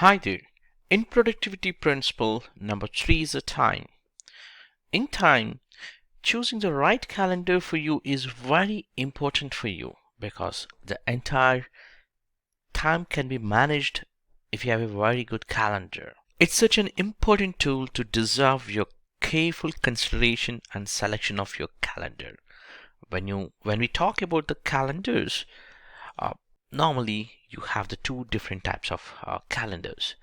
Hi there. In productivity principle number 3 is the time. In time, choosing the right calendar for you is very important for you because the entire time can be managed if you have a very good calendar. It's such an important tool to deserve your careful consideration and selection of your calendar. When we talk about the calendars, uh, normally you have the two different types of calendars.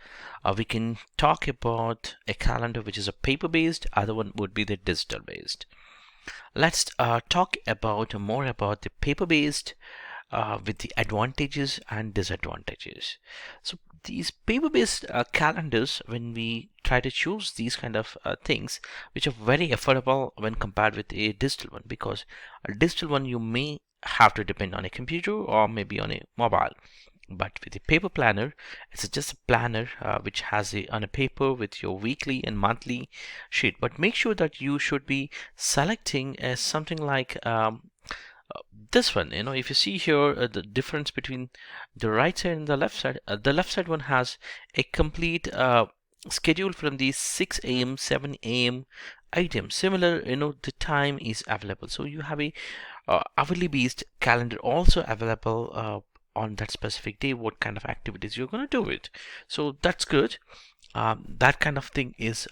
We can talk about a calendar which is a paper based, other one would be the digital based. Let's talk about more about the paper based with the advantages and disadvantages. So these paper-based calendars, when we try to choose these kind of things, which are very affordable when compared with a digital one, because a digital one you may have to depend on a computer or maybe on a mobile. But with the paper planner, it's just a planner which has on a paper with your weekly and monthly sheet. But make sure that you should be selecting something like this one. If you see here the difference between the right side and the left side one has a complete schedule from the 6 a.m., 7 a.m., 8 a.m. Similar, the time is available. So you have a hourly based calendar also available on that specific day, what kind of activities you're going to do it. So that's good. That kind of thing is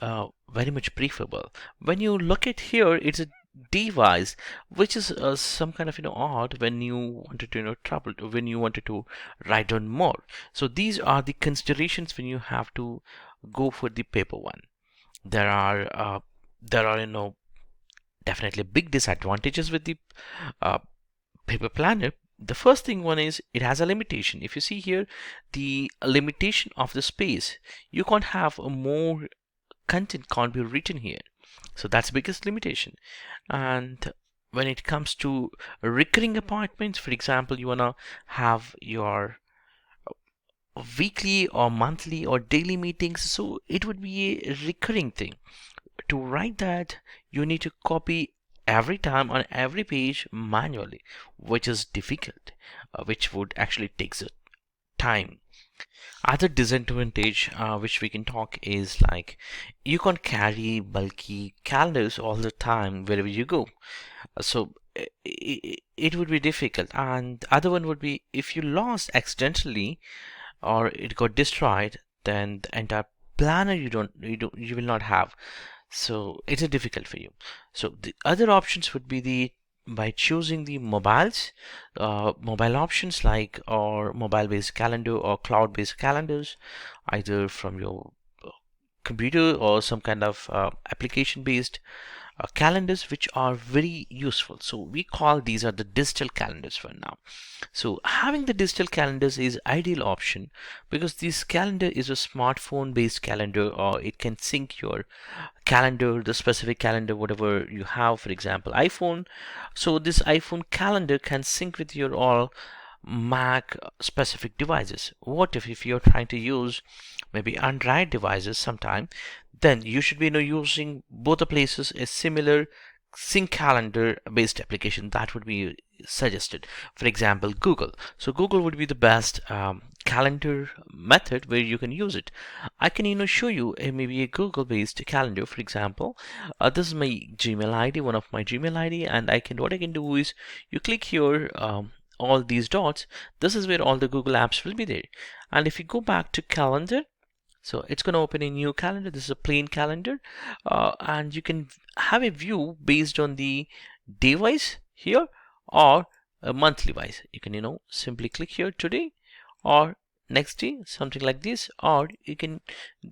very much preferable. When you look at here, it's a device which is some kind of odd when you wanted to trouble when you wanted to write down more. So these are the considerations when you have to go for the paper one. There are definitely big disadvantages with the uh, paper planner. The first thing one is it has a limitation. If you see here, the limitation of the space, you can't have more content can't be written here. So that's the biggest limitation. And when it comes to recurring appointments, for example, you want to have your weekly or monthly or daily meetings, so it would be a recurring thing. To write that, you need to copy every time on every page manually, which is difficult, which would actually take time. Other disadvantage which we can talk is like you can't carry bulky calendars all the time wherever you go. So it would be difficult. And the other one would be if you lost accidentally or it got destroyed, then the entire planner you will not have. So it's a difficult for you. So the other options would be the by choosing the mobile options like or mobile based calendar or cloud based calendars, either from your computer or some kind of application based calendars, which are very useful. So we call these are the digital calendars for now. So having the digital calendars is ideal option because this calendar is a smartphone based calendar, or it can sync your calendar, the specific calendar whatever you have, for example iPhone. So this iPhone calendar can sync with your all Mac specific devices. What if you're trying to use maybe Android devices sometime, then you should be using both the places a similar sync calendar based application that would be suggested. For example, Google. So Google would be the best calendar method where you can use it. I can show you maybe a Google based calendar. For example, this is my Gmail ID, one of my Gmail ID, and what I can do is you click here all these dots. This is where all the Google apps will be there. And if you go back to calendar, so it's going to open a new calendar. This is a plain calendar, and you can have a view based on the day wise here or a monthly wise. You can simply click here today or next day, something like this, or you can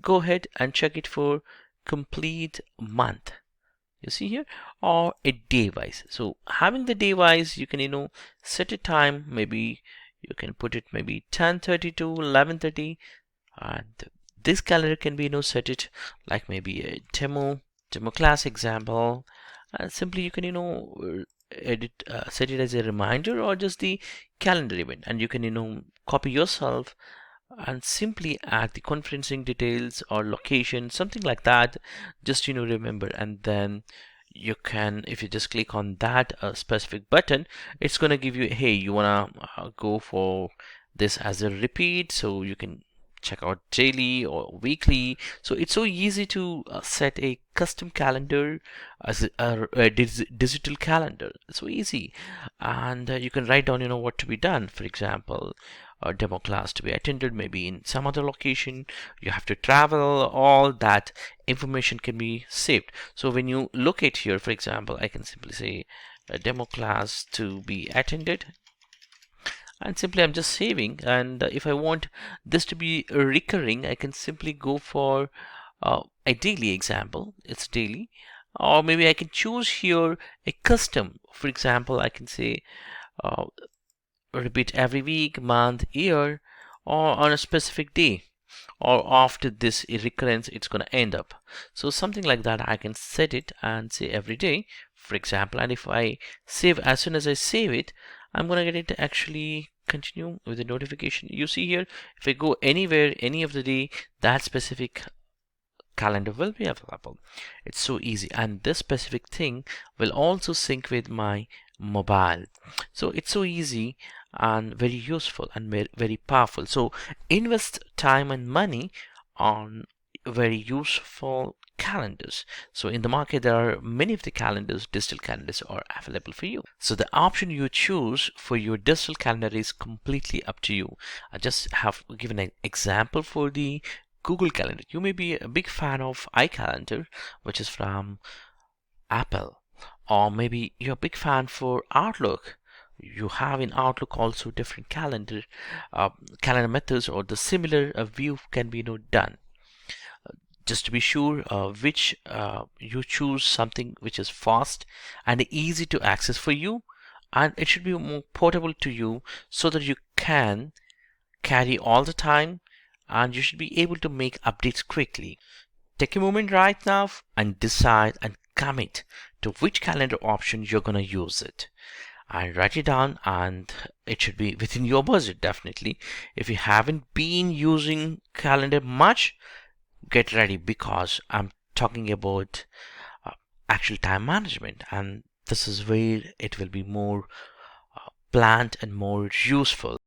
go ahead and check it for complete month. You see here, or a day wise. So having the day wise, you can set a time. Maybe you can put it maybe 10:30 to 11:30, and this calendar can be set it like maybe a demo class example, and simply you can edit set it as a reminder or just the calendar event, and you can copy yourself and simply add the conferencing details or location, something like that. Just remember, and then you can, if you just click on that specific button, it's going to give you, hey, you want to go for this as a repeat, so you can check out daily or weekly. So it's so easy to set a custom calendar as a digital calendar. It's so easy, and you can write down, what to be done. For example, a demo class to be attended, maybe in some other location. You have to travel. All that information can be saved. So when you locate here, for example, I can simply say a demo class to be attended, and simply I'm just saving. And if I want this to be recurring, I can simply go for a daily example. It's daily, or maybe I can choose here a custom. For example, I can say uh, repeat every week, month, year, or on a specific day, or after this recurrence it's going to end up. So something like that, I can set it and say every day, for example. And if I save, as soon as I save it, I'm going to get it to actually continue with the notification. You see here, if I go anywhere, any of the day, that specific calendar will be available. It's so easy, and this specific thing will also sync with my mobile. So it's so easy and very useful and very powerful. So invest time and money on very useful calendars. So in the market, there are many of the calendars, digital calendars, are available for you. So the option you choose for your digital calendar is completely up to you. I just have given an example for the Google Calendar. You may be a big fan of iCalendar, which is from Apple, or maybe you're a big fan for Outlook. You have in Outlook also different calendar methods, or the similar view can be done. Just to be sure which you choose something which is fast and easy to access for you, and it should be more portable to you so that you can carry all the time, and you should be able to make updates quickly. Take a moment right now and decide and commit to which calendar option you're going to use it. And write it down, and it should be within your budget, definitely. If you haven't been using calendar much, get ready, because I'm talking about actual time management, and this is where it will be more planned and more useful.